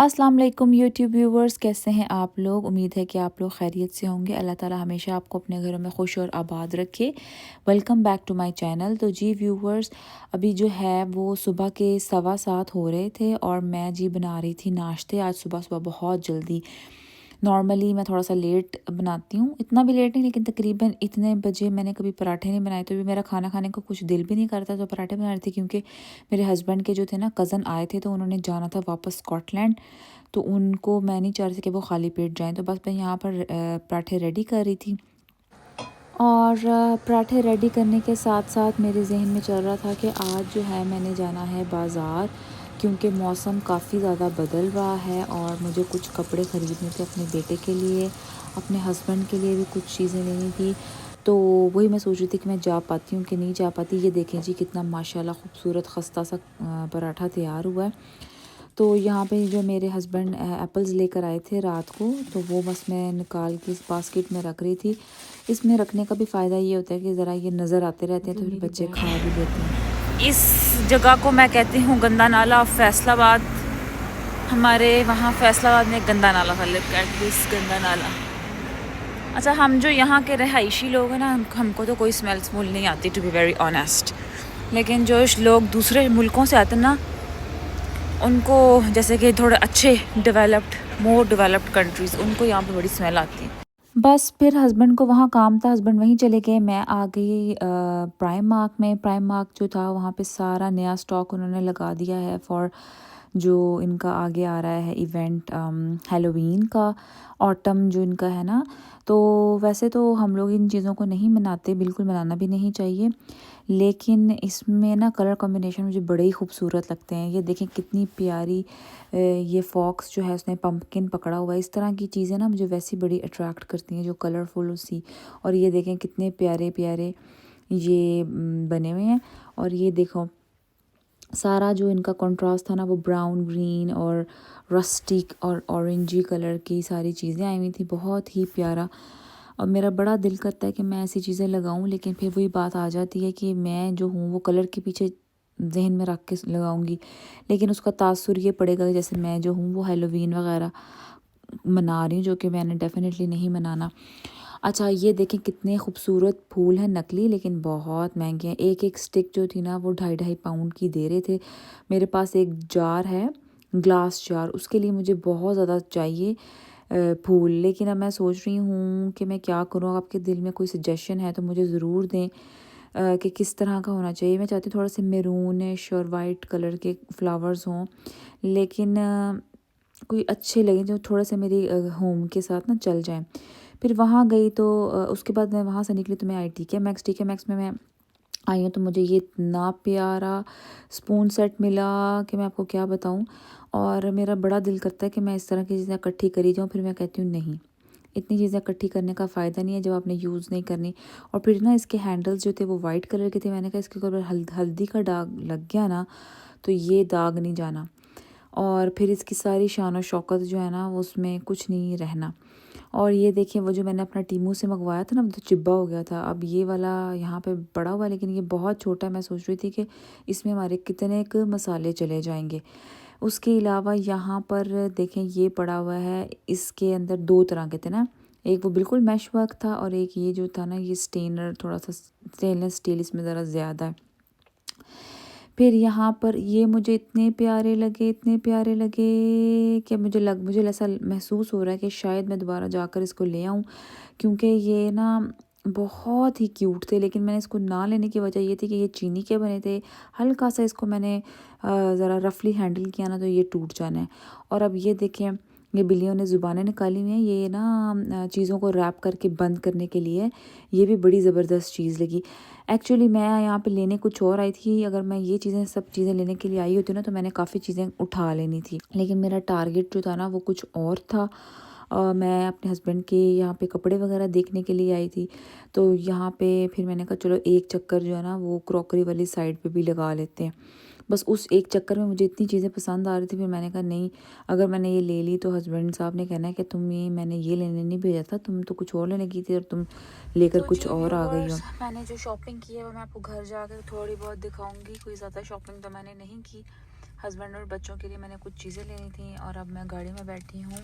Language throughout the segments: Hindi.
अस्सलाम वालेकुम यूट्यूब व्यूवर्स, कैसे हैं आप लोग। उम्मीद है कि आप लोग खैरियत से होंगे। अल्लाह ताला हमेशा आपको अपने घरों में खुश और आबाद रखे। Welcome back to my channel. तो जी व्यूवर्स, अभी जो है वो सुबह के 7:15 हो रहे थे और मैं जी बना रही थी नाश्ते। आज सुबह सुबह बहुत जल्दी, नॉर्मली मैं थोड़ा सा लेट बनाती हूँ, इतना भी लेट नहीं लेकिन तकरीबन इतने बजे मैंने कभी पराठे नहीं बनाए। तो भी मेरा खाना खाने को कुछ दिल भी नहीं करता तो पराठे बना रही थी, क्योंकि मेरे हस्बैंड के जो थे ना कज़न आए थे तो उन्होंने जाना था वापस स्कॉटलैंड। तो उनको मैं नहीं चाह रही थी कि वो खाली पेट जाएं। तो बस मैं यहाँ पर पराठे रेडी कर रही थी। और पराठे रेडी करने के साथ साथ मेरे जहन में चल रहा था कि आज जो है मैंने जाना है बाज़ार, क्योंकि मौसम काफ़ी ज़्यादा बदल रहा है और मुझे कुछ कपड़े ख़रीदने थे अपने बेटे के लिए, अपने हस्बैंड के लिए भी कुछ चीज़ें लेनी थी। तो वही मैं सोच रही थी कि मैं जा पाती हूँ कि नहीं जा पाती। ये देखें जी कितना माशाल्लाह खूबसूरत खस्ता सा पराठा तैयार हुआ है। तो यहाँ पे जो मेरे हस्बैंड एप्पल्स लेकर आए थे रात को, तो वो बस मैं निकाल के इस बास्केट में रख रही थी। इसमें रखने का भी फ़ायदा ये होता है कि ज़रा ये नज़र आते रहते हैं तो फिर बच्चे खा भी लेते हैं। इस जगह को मैं कहती हूँ गंदा नाला फैसलाबाद। हमारे वहाँ फैसलाबाद में गंदा नाला था, एटलीस्ट गंदा नाला। अच्छा, हम जो यहाँ के रहायशी लोग हैं ना, हमको तो कोई स्मेल स्मूल नहीं आती, टू बी वेरी ऑनेस्ट। लेकिन जो लोग दूसरे मुल्कों से आते हैं ना, उनको, जैसे कि थोड़े अच्छे डेवलप्ड, मोर डेवलप्ड कंट्रीज़, उनको यहाँ पे बड़ी स्मेल आती है। बस फिर हस्बैंड को वहाँ काम था, हस्बैंड वहीं चले गए। मैं आ गई प्राइम मार्क में। प्राइम मार्क जो था वहाँ पे सारा नया स्टॉक उन्होंने लगा दिया है फॉर जो इनका आगे आ रहा है इवेंट, हेलोवीन का, ऑटम जो इनका है ना। तो वैसे तो हम लोग इन चीज़ों को नहीं मनाते, बिल्कुल मनाना भी नहीं चाहिए, लेकिन इसमें ना कलर कॉम्बिनेशन मुझे बड़े ही खूबसूरत लगते हैं। ये देखें कितनी प्यारी ये फॉक्स जो है उसने पंपकिन पकड़ा हुआ है। इस तरह की चीज़ें ना मुझे वैसी बड़ी अट्रैक्ट करती हैं जो कलरफुल उसी। और ये देखें कितने प्यारे प्यारे ये बने हुए हैं। और ये देखो सारा जो इनका कंट्रास्ट था ना, वो ब्राउन, ग्रीन और रस्टिक और ऑरेंजी कलर की सारी चीज़ें आई हुई थी, बहुत ही प्यारा। और मेरा बड़ा दिल करता है कि मैं ऐसी चीज़ें लगाऊं, लेकिन फिर वही बात आ जाती है कि मैं जो हूँ वो कलर के पीछे जहन में रख के लगाऊंगी, लेकिन उसका तासुर ये पड़ेगा कि जैसे मैं जो हूँ वो हेलोवीन वगैरह मना रही हूँ, जो कि मैंने डेफिनेटली नहीं मनाना। अच्छा, ये देखें कितने खूबसूरत फूल हैं, नकली लेकिन बहुत महंगे हैं। एक एक स्टिक जो थी ना वो 2.5-2.5 पाउंड की दे रहे थे। मेरे पास एक जार है, ग्लास जार, उसके लिए मुझे बहुत ज़्यादा चाहिए फूल। लेकिन अब मैं सोच रही हूँ कि मैं क्या करूँ। आपके दिल में कोई सजेशन है तो मुझे ज़रूर दें कि किस तरह का होना चाहिए। मैं चाहती हूँ थोड़ा सा मेरूनिश और वाइट कलर के फ्लावर्स हों, लेकिन कोई अच्छे लगे जो थोड़ा सा मेरी होम के साथ ना चल जाएं। फिर वहाँ गई तो उसके बाद मैं वहाँ से निकली तो मैं आई टी के मैक्स में मैं आई हूँ। तो मुझे ये इतना प्यारा स्पून सेट मिला कि मैं आपको क्या बताऊँ। और मेरा बड़ा दिल करता है कि मैं इस तरह की चीज़ें इकट्ठी करी जाऊँ, फिर मैं कहती हूँ नहीं, इतनी चीज़ें इकट्ठी करने का फ़ायदा नहीं है जब आपने यूज़ नहीं करनी। और फिर ना इसके हैंडल्स जो थे वो वाइट कलर के थे। मैंने कहा इसके ऊपर हल्दी का दाग लग गया ना तो ये दाग नहीं जाना, और फिर इसकी सारी शान और शौकत जो है ना वो उसमें कुछ नहीं रहना। और ये देखिए वो जो मैंने अपना टीमू से मंगवाया था ना, वो तो चिब्बा हो गया था। अब ये वाला यहाँ पे बड़ा हुआ, लेकिन ये बहुत छोटा है। मैं सोच रही थी कि इसमें हमारे कितने क मसाले चले जाएंगे। उसके अलावा यहाँ पर देखें ये पड़ा हुआ है, इसके अंदर दो तरह के थे ना, एक वो बिल्कुल मैश वर्क था और एक ये जो था ना ये स्टेनर, थोड़ा सा स्टेनलेस स्टील इसमें ज़रा ज़्यादा है। फिर यहाँ पर ये मुझे इतने प्यारे लगे, इतने प्यारे लगे कि मुझे ऐसा महसूस हो रहा है कि शायद मैं दोबारा जाकर इसको ले आऊँ, क्योंकि ये ना बहुत ही क्यूट थे। लेकिन मैंने इसको ना लेने की वजह ये थी कि ये चीनी के बने थे। हल्का सा इसको मैंने ज़रा रफली हैंडल किया ना तो ये टूट जाना है। और अब ये देखें ये बिल्लियों ने ज़ुबानें निकाली हुई हैं। ये ना चीज़ों को रैप करके बंद करने के लिए, ये भी बड़ी ज़बरदस्त चीज़ लगी। एक्चुअली मैं यहाँ पे लेने कुछ और आई थी। अगर मैं ये चीज़ें सब चीज़ें लेने के लिए आई होती ना तो मैंने काफ़ी चीज़ें उठा लेनी थी, लेकिन मेरा टारगेट जो था ना वो कुछ और था। मैं अपने हस्बैंड के यहाँ पे कपड़े वगैरह देखने के लिए आई थी। तो यहाँ पे फिर मैंने कहा चलो एक चक्कर जो है ना वो क्रॉकरी वाली साइड पे भी लगा लेते हैं। बस उस एक चक्कर में मुझे इतनी चीज़ें पसंद आ रही थी, फिर मैंने कहा नहीं, अगर मैंने ये ले ली तो हस्बैंड साहब ने कहना है कि तुम ये, मैंने ये लेने नहीं भेजा था, तुम तो कुछ और लेने की थी और तुम लेकर तो कुछ और आ गई हो। मैंने जो शॉपिंग की है वो मैं आपको घर जाकर थोड़ी बहुत दिखाऊंगी। कोई ज़्यादा शॉपिंग तो मैंने नहीं की। हस्बैंड और बच्चों के लिए मैंने कुछ चीज़ें लेनी थी और अब मैं गाड़ी में बैठी हूँ।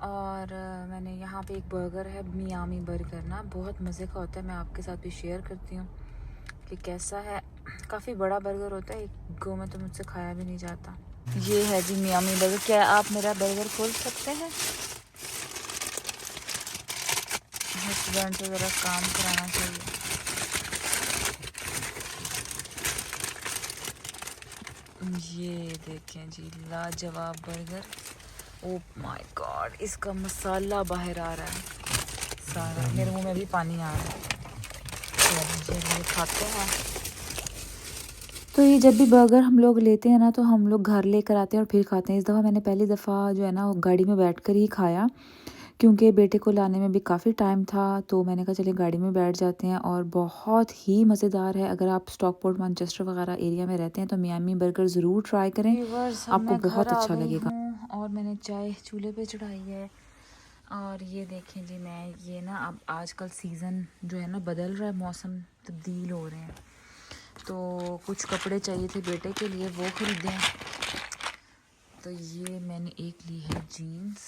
और मैंने यहाँ पे एक बर्गर है, मियामी बर्गर ना, बहुत मज़े का होता है। मैं आपके साथ भी शेयर करती हूँ कि कैसा है। काफ़ी बड़ा बर्गर होता है, एक गो में तो मुझसे खाया भी नहीं जाता। ये है जी मियामी बर्गर। क्या आप मेरा बर्गर खोल सकते हैं? हस्बैंड से ज़रा काम कराना चाहिए। ये देखें जी, लाजवाब बर्गर। ओह माय गॉड, इसका मसाला बाहर आ रहा है सारा, मेरे मुंह में भी पानी आ रहा है। चलिए खाते हैं। तो ये जब भी बर्गर हम लोग लेते हैं ना, तो हम लोग घर लेकर आते हैं और फिर खाते हैं। इस दफ़ा मैंने पहली दफ़ा जो है ना गाड़ी में बैठकर ही खाया, क्योंकि बेटे को लाने में भी काफ़ी टाइम था। तो मैंने कहा चलिए गाड़ी में बैठ जाते हैं। और बहुत ही मज़ेदार है। अगर आप स्टॉकपोर्ट मैनचेस्टर वगैरह एरिया में रहते हैं तो मियामी बर्गर ज़रूर ट्राई करें, आपको बहुत अच्छा लगेगा। और मैंने चाय चूल्हे पे चढ़ाई है। और ये देखें जी, मैं ये ना, अब आजकल सीज़न जो है ना बदल रहा है, मौसम तब्दील हो रहे हैं, तो कुछ कपड़े चाहिए थे बेटे के लिए, वो ख़रीदे हैं। तो ये मैंने एक ली है जीन्स,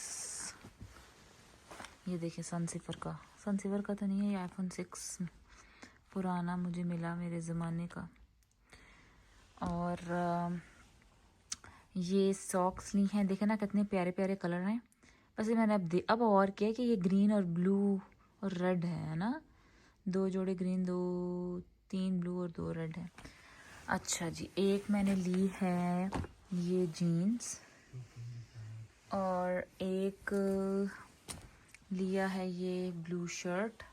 ये देखिए सनसिफर का तो नहीं है, ये आईफोन 6 पुराना मुझे मिला मेरे ज़माने का। और ये सॉक्स ली हैं, देखे ना कितने प्यारे प्यारे कलर हैं। बस ये मैंने अब और क्या है कि ये ग्रीन और ब्लू और रेड है ना, 2 जोड़े ग्रीन, 3 ब्लू और 2 रेड है। अच्छा जी, एक मैंने ली है ये जीन्स, और एक लिया है ये ब्लू शर्ट,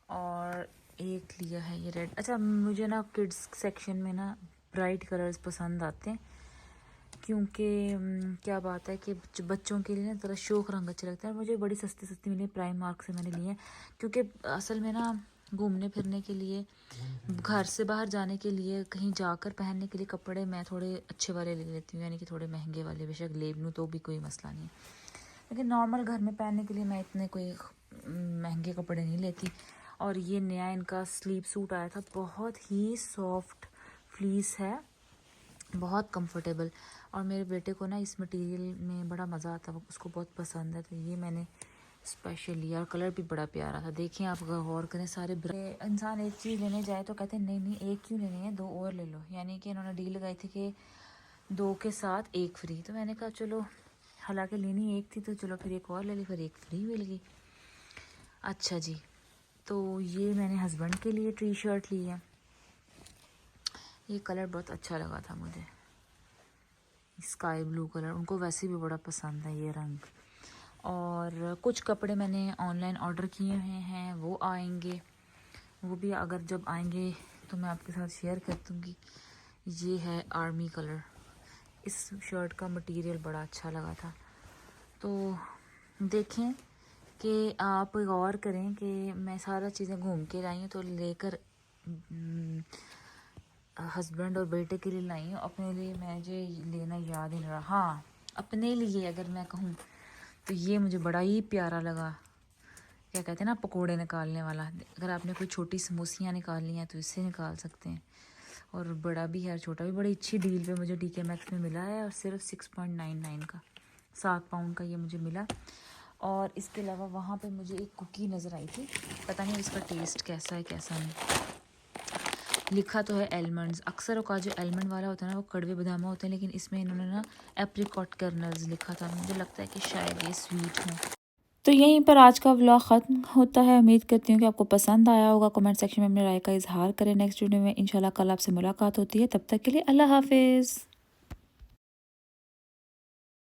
और एक लिया है ये रेड। अच्छा, मुझे ना किड्स सेक्शन में ना ब्राइट कलर्स पसंद आते हैं, क्योंकि क्या बात है कि बच्चों के लिए ना ज़रा शौक रंग अच्छे लगते हैं। मुझे बड़ी सस्ती सस्ती मिली, प्राइम मार्क से मैंने ली है, क्योंकि असल में ना घूमने फिरने के लिए, घर से बाहर जाने के लिए, कहीं जाकर पहनने के लिए कपड़े मैं थोड़े अच्छे वाले ले लेती हूँ, यानी कि थोड़े महंगे वाले। बेशक ले लूँ तो भी कोई मसला नहीं है, लेकिन नॉर्मल घर में पहनने के लिए मैं इतने कोई महंगे कपड़े नहीं लेती। और ये नया इनका स्लीप सूट आया था, बहुत ही सॉफ्ट फ्लीस है, बहुत कंफर्टेबल। और मेरे बेटे को ना इस मटेरियल में बड़ा मज़ा आता है, उसको बहुत पसंद है, तो ये मैंने स्पेशल लिया। और कलर भी बड़ा प्यारा था। देखिए आप गौर करें, सारे इंसान एक चीज़ लेने जाए तो कहते हैं नहीं नहीं, एक क्यों लेनी है, 2 और ले लो। यानी कि इन्होंने डील लगाई थी कि 2 के साथ 1 फ्री। तो मैंने कहा चलो, हालांकि लेनी एक थी तो चलो फिर एक और ले ली, फिर 1 फ्री मिल गई। अच्छा जी, तो ये मैंने हस्बैंड के लिए टी शर्ट ली है। ये कलर बहुत अच्छा लगा था मुझे, स्काई ब्लू कलर, उनको वैसे भी बड़ा पसंद है ये रंग। और कुछ कपड़े मैंने ऑनलाइन ऑर्डर किए हुए हैं, वो आएंगे, वो भी अगर जब आएंगे तो मैं आपके साथ शेयर कर दूँगी। ये है आर्मी कलर, इस शर्ट का मटेरियल बड़ा अच्छा लगा था। तो देखें कि आप गौर करें कि मैं सारा चीज़ें घूम के लाई हूँ, तो लेकर हस्बैंड और बेटे के लिए लाई हूँ। अपने लिए मुझे लेना याद ही नहीं रहा। हाँ, अपने लिए अगर मैं कहूँ तो ये मुझे बड़ा ही प्यारा लगा। क्या कहते हैं ना, पकोड़े निकालने वाला। अगर आपने कोई छोटी समोसियाँ निकालनी हैं तो इससे निकाल सकते हैं। और बड़ा भी है, छोटा भी। बड़ी अच्छी डील पे मुझे DK Maxx में मिला है, और सिर्फ 6.99 का, 7 पाउंड का ये मुझे मिला। और इसके अलावा वहाँ पे मुझे एक कुकी नज़र आई थी, पता नहीं इसका टेस्ट कैसा है कैसा नहीं। लिखा तो है एलमंड्स। अक्सर का जो एलमंड वाला होता है ना, वो कड़वे बादाम होते हैं, लेकिन इसमें इन्होंने ना एप्रिकॉट कर्नल्स लिखा था। मुझे लगता है कि शायद ये स्वीट हो। तो यहीं पर आज का व्लॉग ख़त्म होता है। उम्मीद करती हूँ कि आपको पसंद आया होगा। कमेंट सेक्शन में अपनी राय का इजहार करें। नेक्स्ट वीडियो में इंशाल्लाह कल आपसे मुलाकात होती है। तब तक के लिए अल्लाह हाफिज़।